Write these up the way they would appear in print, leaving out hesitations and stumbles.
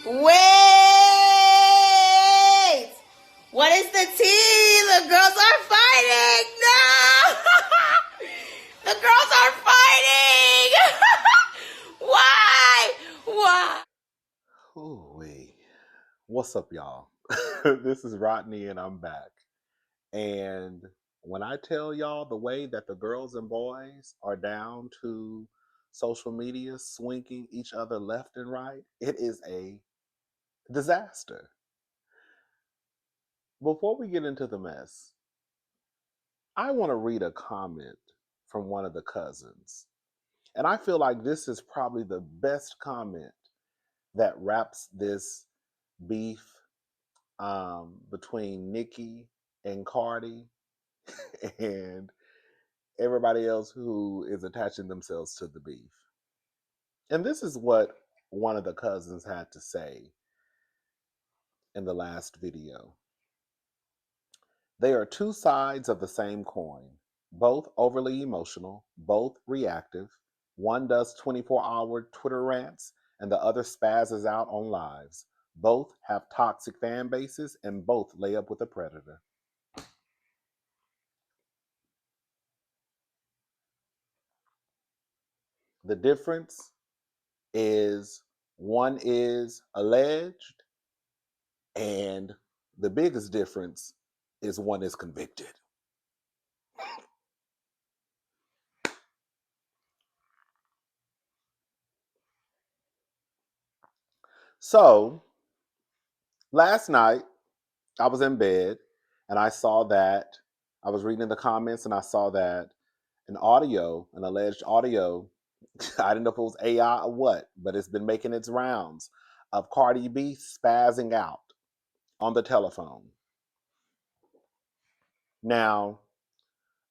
Wait! What is the tea? The girls are fighting! No! The girls are fighting! Why? Why? Ooh-wee. What's up, y'all? This is Rodney and I'm back. And when I tell y'all the way that the girls and boys are down to social media swinging each other left and right, it is a disaster. Before we get into the mess, I want to read a comment from one of the cousins. And I feel like this is probably the best comment that wraps this beef between Nicki and Cardi and everybody else who is attaching themselves to the beef. And this is what one of the cousins had to say in the last video. They are two sides of the same coin, both overly emotional, both reactive. One does 24-hour Twitter rants, and the other spazzes out on lives. Both have toxic fan bases, and both lay up with a predator. The difference is one is alleged, and the biggest difference is one is convicted. So last night I was in bed and I saw that I was reading the comments and I saw that an alleged audio, I didn't know if it was AI or what, but it's been making its rounds of Cardi B spazzing out on the telephone. Now,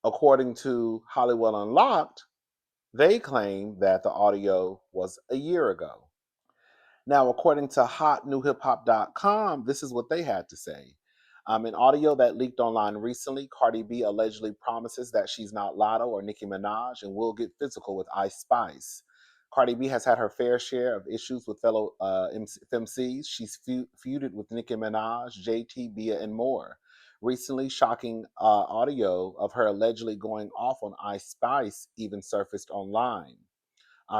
according to Hollywood Unlocked, they claim that the audio was a year ago. Now, according to hotnewhiphop.com, this is what they had to say. An audio that leaked online recently, Cardi B allegedly promises that she's not Latto or Nicki Minaj and will get physical with Ice Spice. Cardi B has had her fair share of issues with fellow FMCs. She's feuded with Nicki Minaj, JT, Bia, and more. Recently, shocking audio of her allegedly going off on Ice Spice even surfaced online.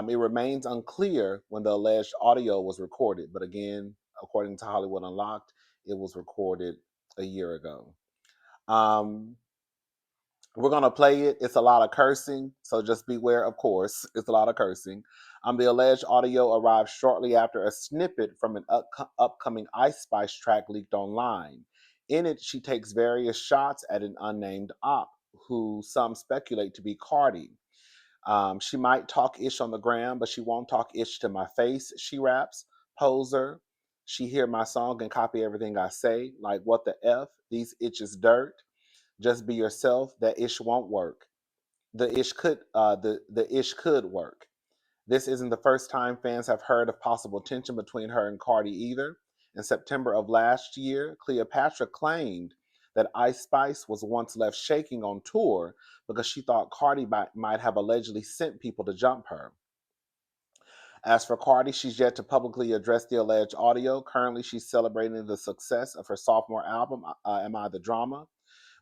It remains unclear when the alleged audio was recorded, but again, according to Hollywood Unlocked, it was recorded a year ago. We're going to play it. It's a lot of cursing, so just beware, of course. It's a lot of cursing. The alleged audio arrived shortly after a snippet from an upcoming Ice Spice track leaked online. In it, she takes various shots at an unnamed op, who some speculate to be Cardi. She might talk ish on the gram, but she won't talk ish to my face, she raps. Poser. She hear my song and copy everything I say. Like, what the F? These itches dirt. Just be yourself. That ish won't work. The ish could work. This isn't the first time fans have heard of possible tension between her and Cardi either. In September of last year, Cleopatra claimed that Ice Spice was once left shaking on tour because she thought Cardi might have allegedly sent people to jump her. As for Cardi, she's yet to publicly address the alleged audio. Currently, she's celebrating the success of her sophomore album, Am I the Drama,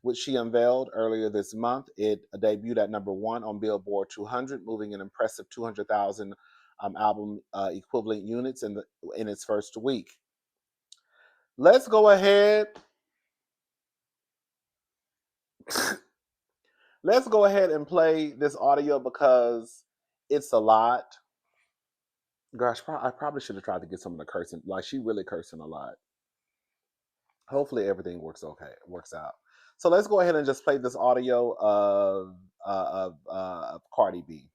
which she unveiled earlier this month. It debuted at #1 on Billboard 200, moving an impressive 200,000 album equivalent units in its first week. Let's go ahead. Let's go ahead and play this audio because it's a lot. Gosh, I probably should have tried to get some of the cursing. Like, she really cursing a lot. Hopefully everything works out. So let's go ahead and just play this audio of Cardi B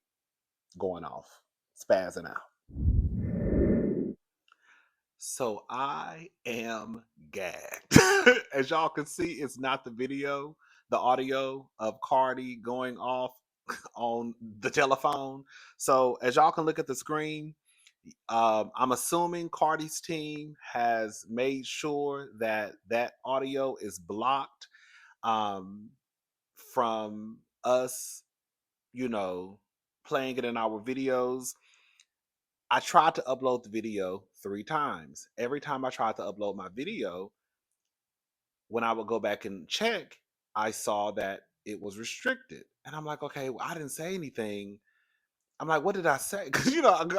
going off, spazzing out. So I am gagged. As y'all can see, it's not the video, the audio of Cardi going off on the telephone. So as y'all can look at the screen, I'm assuming Cardi's team has made sure that that audio is blocked from us, playing it in our videos. I tried to upload the video 3 times. Every time I tried to upload my video, when I would go back and check, I saw that it was restricted. And I'm like, okay, well, I didn't say anything. I'm like, what did I say? Because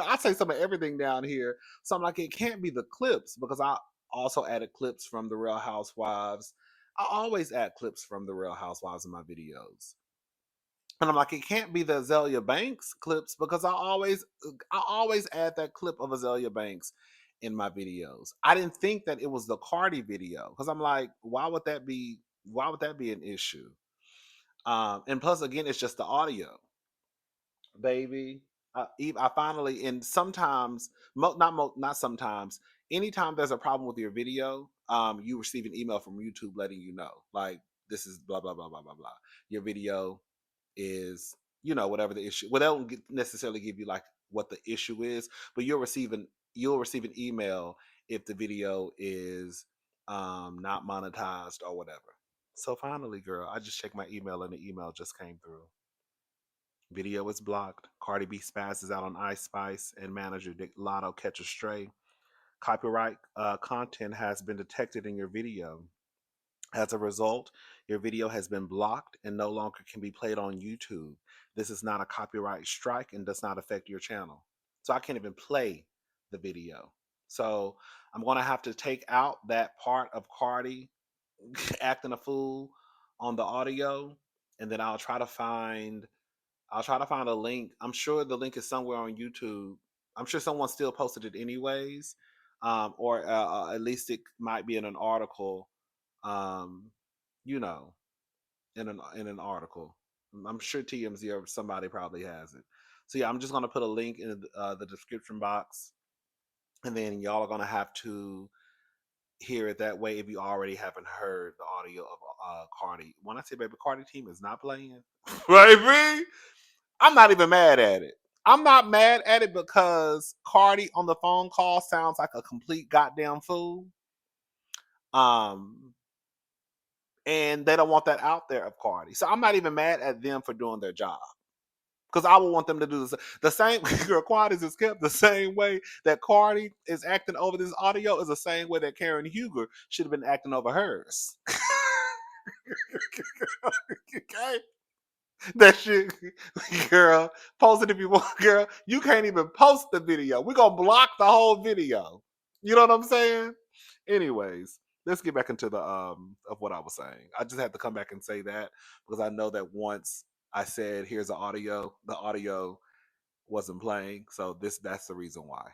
I say some of everything down here. So I'm like, it can't be the clips because I also added clips from the Real Housewives. I always add clips from the Real Housewives in my videos. And I'm like, it can't be the Azalea Banks clips because I always add that clip of Azalea Banks in my videos. I didn't think that it was the Cardi video because I'm like, why would that be? Why would that be an issue? And plus, again, it's just the audio, baby. I finally, and sometimes, not sometimes. Anytime there's a problem with your video, you receive an email from YouTube letting you know, like, this is blah blah blah blah blah blah. Your video is, whatever the issue. Well, they don't necessarily give you like what the issue is, but you'll receive an email if the video is not monetized or whatever. So finally, girl, I just checked my email and the email just came through. Video is blocked. Cardi B SPAZZES out on Ice Spice and manager Latto catch a stray. Copyright content has been detected in your video. As a result, your video has been blocked and no longer can be played on YouTube. This is not a copyright strike and does not affect your channel. So I can't even play the video. So I'm going to have to take out that part of Cardi acting a fool on the audio, and then I'll try to find a link. I'm sure the link is somewhere on YouTube. I'm sure someone still posted it anyways, or at least it might be in an article. Um, you know, in an article. I'm sure TMZ or somebody probably has it. So yeah, I'm just gonna put a link in the description box, and then y'all are gonna have to hear it that way if you already haven't heard the audio of Cardi. When I say baby, Cardi team is not playing, baby. I'm not even mad at it. I'm not mad at it because Cardi on the phone call sounds like a complete goddamn fool. Um, and they don't want that out there of Cardi. So I'm not even mad at them for doing their job. Because I would want them to do the same. Girl, Cardi is kept the same way that Cardi is acting over this audio is the same way that Karen Huger should have been acting over hers. Okay? That shit, girl. Post it if you want, girl. You can't even post the video. We're gonna block the whole video. You know what I'm saying? Anyways, let's get back into the of what I was saying. I just had to come back and say that because I know that once I said here's the audio wasn't playing. So that's the reason why.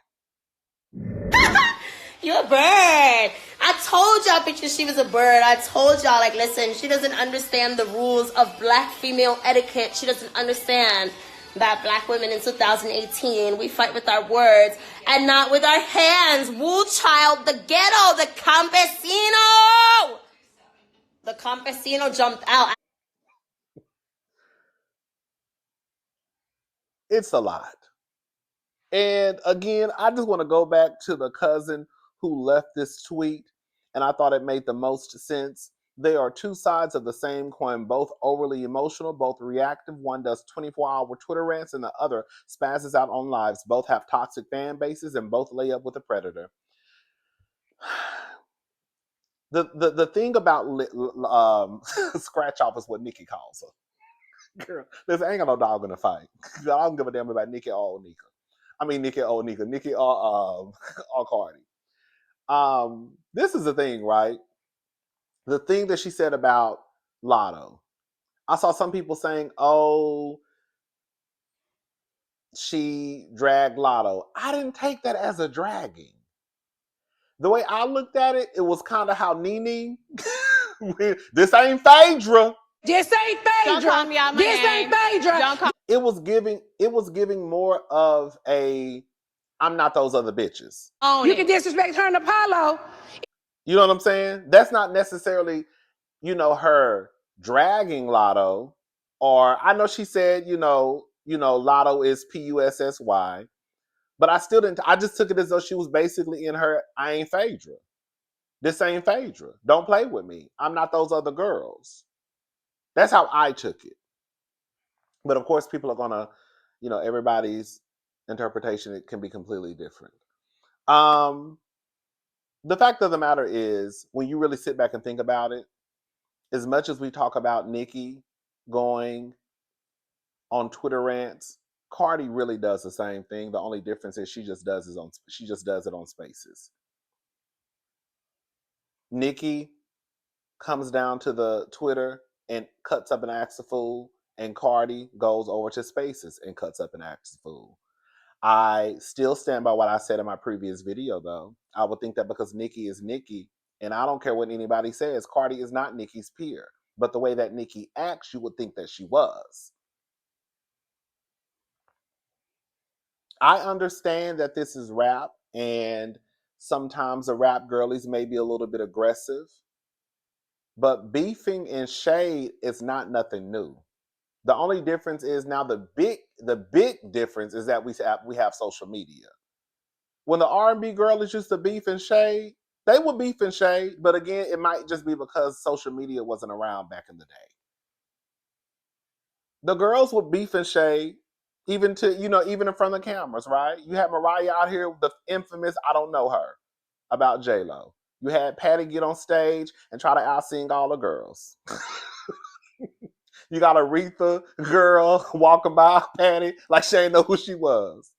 You're a bird. I told y'all bitches she was a bird. I told y'all, like, listen, she doesn't understand the rules of black female etiquette. She doesn't understand that black women in 2018, we fight with our words and not with our hands. Woo child, the ghetto, the campesino. The campesino jumped out. It's a lot. And again, I just want to go back to the cousin who left this tweet, and I thought it made the most sense. They are two sides of the same coin, both overly emotional, both reactive. One does 24-hour Twitter rants, and the other spazzes out on lives. Both have toxic fan bases, and both lay up with a predator. The thing about scratch off is what Nikki calls her. Girl, listen, I ain't got no dog in the fight. I don't give a damn about Nikki or Nika. I mean Nikki or Nika. Nikki or or Cardi. This is the thing, right? The thing that she said about Latto. I saw some people saying, "Oh, she dragged Latto." I didn't take that as a dragging. The way I looked at it, it was kind of how Nene. This ain't Phaedra. This ain't Don't call Phaedra. me out my This name. ain't Phaedra. Don't call. It was giving more of a I'm not those other bitches. You can disrespect her in Apollo. You know what I'm saying? That's not necessarily, her dragging Lotto. Or I know she said, Lotto is Pussy, but I just took it as though she was basically in her, I ain't Phaedra. This ain't Phaedra. Don't play with me. I'm not those other girls. That's how I took it. But of course, people are gonna, everybody's interpretation, it can be completely different. The fact of the matter is, when you really sit back and think about it, as much as we talk about Nicki going on Twitter rants, Cardi really does the same thing. The only difference is she just does it on Spaces. Nicki comes down to the Twitter and cuts up and acts a fool, and Cardi goes over to Spaces and cuts up and acts a fool. I still stand by what I said in my previous video, though. I would think that because Nicki is Nicki, and I don't care what anybody says, Cardi is not Nicki's peer. But the way that Nicki acts, you would think that she was. I understand that this is rap, and sometimes the rap girlies may be a little bit aggressive, but beefing and shade is not nothing new. The only difference is now the big difference is that we have social media. When the R&B girlies used to beef and shade, they would beef and shade, but again, it might just be because social media wasn't around back in the day. The girls would beef and shade, even in front of the cameras, right? You had Mariah out here, the infamous "I don't know her" about J-Lo. You had Patty get on stage and try to out-sing all the girls. You got Aretha girl walking by Patty like she ain't know who she was.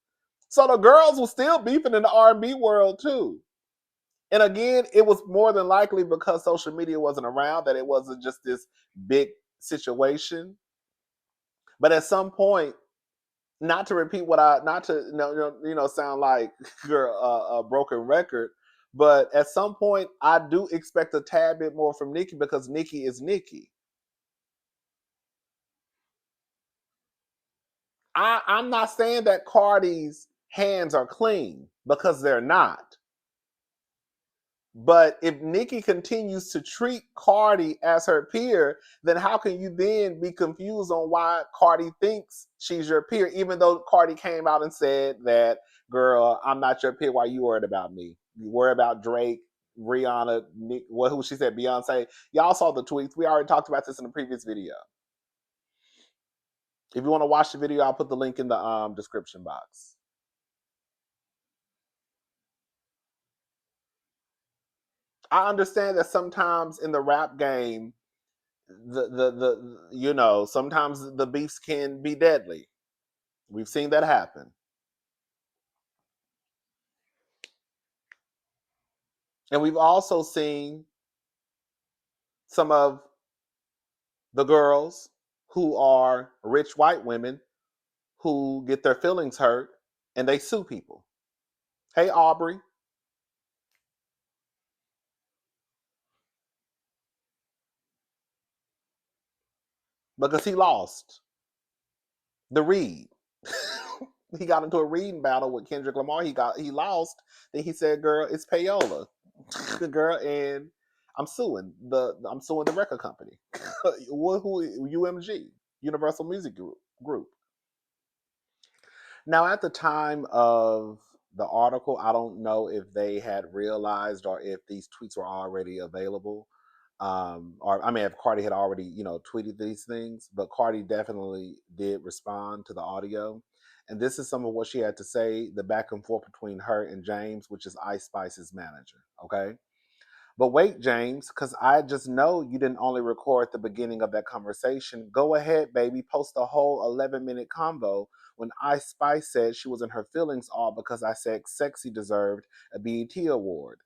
So the girls were still beefing in the R&B world too. And again, it was more than likely because social media wasn't around that it wasn't just this big situation. But at some point, not to repeat not to sound like a broken record, but at some point, I do expect a tad bit more from Nicki because Nicki is Nicki. I'm not saying that Cardi's hands are clean because they're not. But if Nicki continues to treat Cardi as her peer, then how can you then be confused on why Cardi thinks she's your peer, even though Cardi came out and said that, girl, I'm not your peer. Why you worried about me? You worry about Drake, Rihanna, Nick, who she said, Beyonce. Y'all saw the tweets. We already talked about this in the previous video. If you want to watch the video, I'll put the link in the description box. I understand that sometimes in the rap game, sometimes the beefs can be deadly. We've seen that happen. And we've also seen some of the girls who are rich white women who get their feelings hurt and they sue people. Hey, Aubrey. Because he lost the read. He got into a reading battle with Kendrick Lamar. He lost. Then he said, "Girl, it's payola." The girl, and I'm suing the record company. Who UMG, Universal Music Group. Now, at the time of the article, I don't know if they had realized or if these tweets were already available. Or I mean, if Cardi had already, tweeted these things, but Cardi definitely did respond to the audio. And this is some of what she had to say, the back and forth between her and James, which is Ice Spice's manager. Okay. But wait, James, because I just know you didn't only record the beginning of that conversation. Go ahead, baby, post the whole 11-minute convo when Ice Spice said she was in her feelings all because I said Sexy deserved a BET award.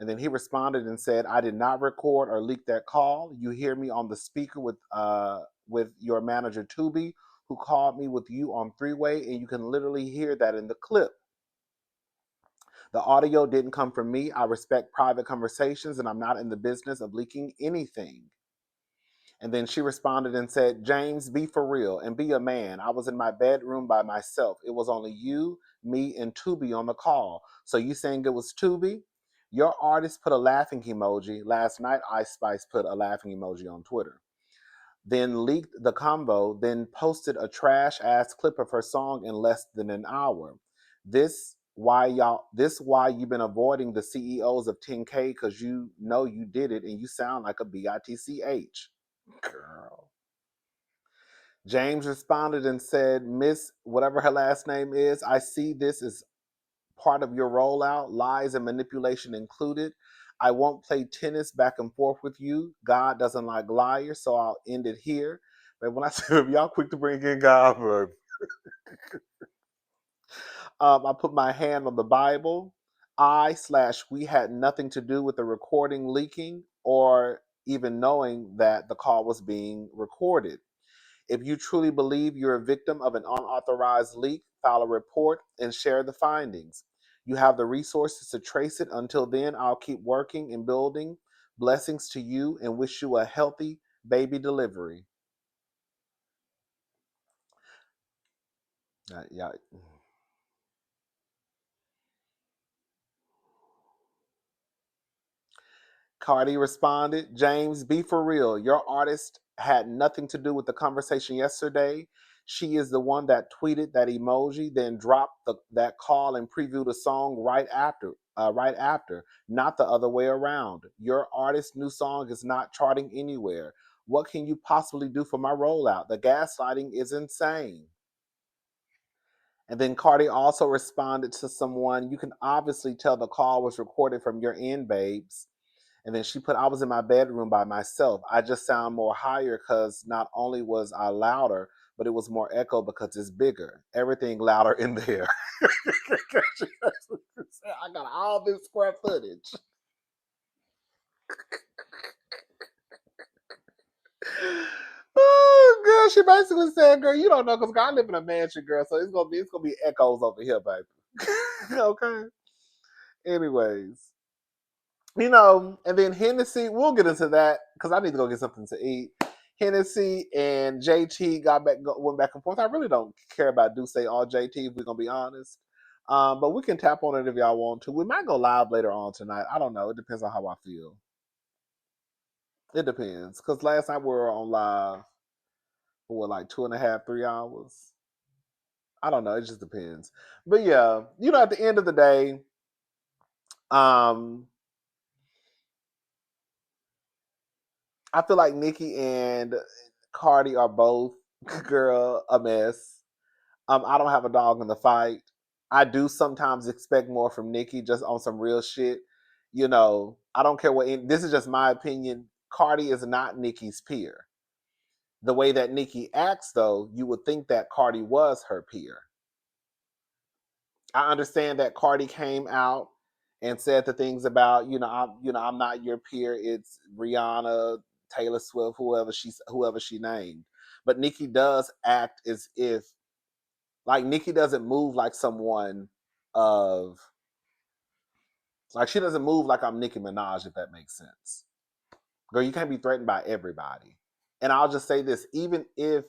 And then he responded and said, I did not record or leak that call. You hear me on the speaker with your manager, Tubi, who called me with you on three-way, and you can literally hear that in the clip. The audio didn't come from me. I respect private conversations, and I'm not in the business of leaking anything. And then she responded and said, James, be for real and be a man. I was in my bedroom by myself. It was only you, me, and Tubi on the call. So you saying it was Tubi? Your artist put a laughing emoji. Last night, Ice Spice put a laughing emoji on Twitter. Then leaked the combo, then posted a trash ass clip of her song in less than an hour. This why you've been avoiding the CEOs of 10K because you know you did it and you sound like a bitch. Girl. James responded and said, Miss, whatever her last name is, I see this is part of your rollout, lies and manipulation included. I won't play tennis back and forth with you. God doesn't like liars, so I'll end it here. But when I say if y'all quick to bring in God, I put my hand on the Bible. We had nothing to do with the recording leaking or even knowing that the call was being recorded. If you truly believe you're a victim of an unauthorized leak, file a report and share the findings. You have the resources to trace it. Until then, I'll keep working and building. Blessings to you and wish you a healthy baby delivery. Yeah. Cardi responded, James, be for real. Your artist had nothing to do with the conversation yesterday. She is the one that tweeted that emoji, then dropped that call and previewed a song right after, not the other way around. Your artist's new song is not charting anywhere. What can you possibly do for my rollout? The gaslighting is insane. And then Cardi also responded to someone, you can obviously tell the call was recorded from your end, babes. And then she put, I was in my bedroom by myself. I just sound more higher because not only was I louder, but it was more echo because it's bigger. Everything louder in there. I got all this square footage. Oh, girl, she basically said, girl, you don't know because I live in a mansion, girl, so it's gonna be echoes over here, baby. Okay. Anyways. And then Hennessy, we'll get into that because I need to go get something to eat. Hennessy and JT went back and forth. I really don't care about Duce or JT, if we're going to be honest. But we can tap on it if y'all want to. We might go live later on tonight. I don't know. It depends on how I feel. It depends. Because last night we were on live for like 2.5, 3 hours. I don't know. It just depends. But yeah, at the end of the day, I feel like Nicki and Cardi are both, girl, a mess. I don't have a dog in the fight. I do sometimes expect more from Nicki just on some real shit. I don't care this is just my opinion. Cardi is not Nicki's peer. The way that Nicki acts, though, you would think that Cardi was her peer. I understand that Cardi came out and said the things about, I'm not your peer. It's Rihanna, Taylor Swift, whoever she named. But Nicki does act as if, like, Nicki doesn't move like someone of, like, she doesn't move like I'm Nicki Minaj, if that makes sense. Girl, you can't be threatened by everybody. And I'll just say this, even if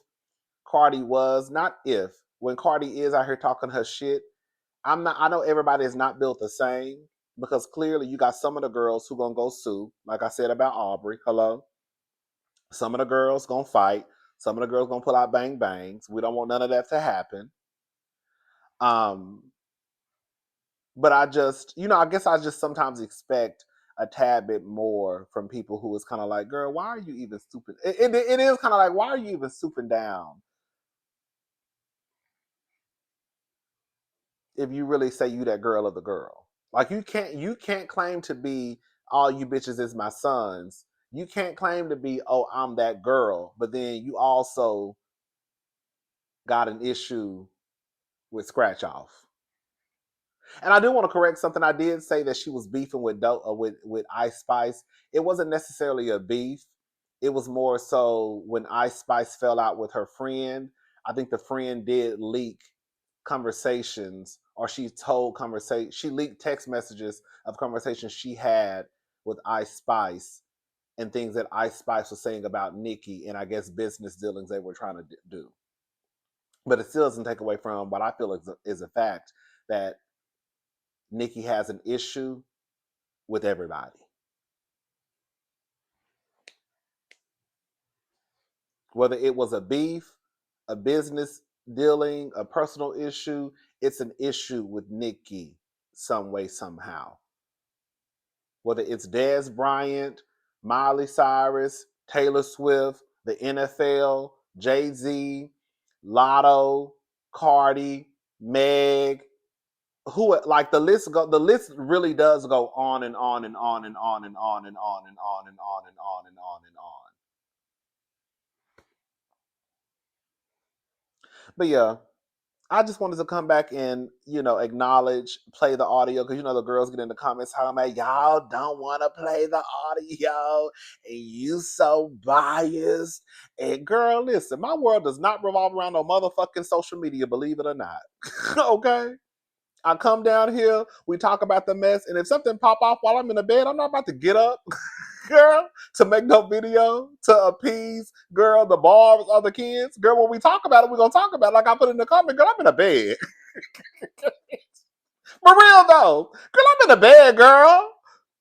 Cardi was, not if, when Cardi is out here talking her shit, I know everybody is not built the same, because clearly you got some of the girls who gonna go sue, like I said about Aubrey. Hello. Some of the girls gonna fight. Some of the girls gonna pull out bang bangs. We don't want none of that to happen. But I just, I guess I just sometimes expect a tad bit more from people who is kind of like, girl, why are you even stooping? It is kind of like, why are you even stooping down if you really say you that girl of the girl? Like, you can't claim to be all you bitches is my sons. You can't claim to be, oh, I'm that girl, but then you also got an issue with scratch off. And I do want to correct something. I did say that she was beefing with Ice Spice. It wasn't necessarily a beef. It was more so when Ice Spice fell out with her friend. I think the friend did leak conversations, or she leaked text messages of conversations she had with Ice Spice and things that Ice Spice was saying about Nicki, and I guess business dealings they were trying to do. But it still doesn't take away from what I feel is a fact that Nicki has an issue with everybody. Whether it was a beef, a business dealing, a personal issue, it's an issue with Nicki some way, somehow. Whether it's Dez Bryant, Miley Cyrus, Taylor Swift, the NFL, Jay-Z, Latto, Cardi, Meg, who like the list really does go on and on and on and on and on and on and on and on and on and on and on. But yeah, I just wanted to come back and, acknowledge, play the audio, because, the girls get in the comments how I'm like, y'all don't want to play the audio, and you so biased. And girl, listen, my world does not revolve around no motherfucking social media, believe it or not. Okay? I come down here, we talk about the mess, and if something pop off while I'm in the bed, I'm not about to get up, girl, to make no video, to appease, girl, the barbs, other kids. Girl, when we talk about it, we're going to talk about it. Like I put in the comment, girl, I'm in the bed. For real, though. Girl, I'm in the bed, girl.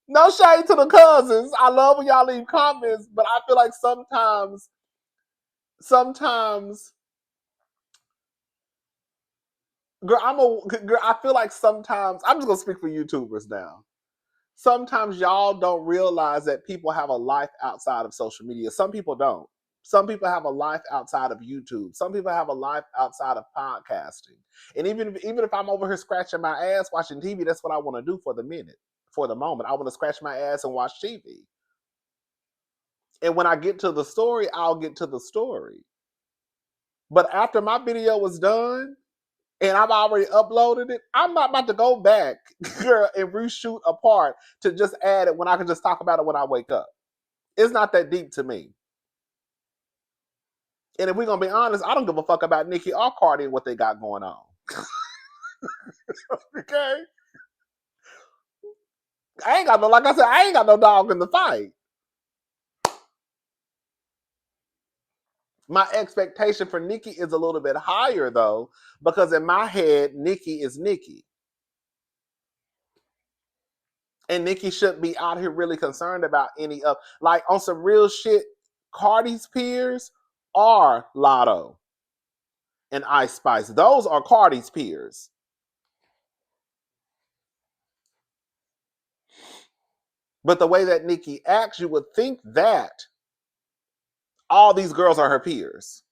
No shade to the cousins. I love when y'all leave comments, but I feel like sometimes, girl, I feel like sometimes, I'm just going to speak for YouTubers now. Sometimes y'all don't realize that people have a life outside of social media. Some people don't. Some people have a life outside of YouTube. Some people have a life outside of podcasting. And even if I'm over here scratching my ass watching TV, that's what I want to do for the moment. I want to scratch my ass and watch TV. And when I get to the story, I'll get to the story. But after my video was done, and I've already uploaded it, I'm not about to go back, girl, and reshoot a part to just add it when I can just talk about it when I wake up. It's not that deep to me. And if we're going to be honest, I don't give a fuck about Nicki or Cardi and what they got going on. Okay? Like I said, I ain't got no dog in the fight. My expectation for Nicki is a little bit higher, though, because in my head, Nicki is Nicki. And Nicki shouldn't be out here really concerned about any of, like, on some real shit, Cardi's peers are Latto and Ice Spice. Those are Cardi's peers. But the way that Nicki acts, you would think that all these girls are her peers.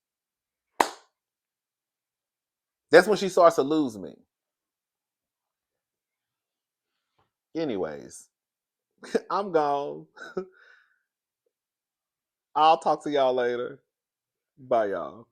That's when she starts to lose me. Anyways, I'm gone. I'll talk to y'all later. Bye, y'all.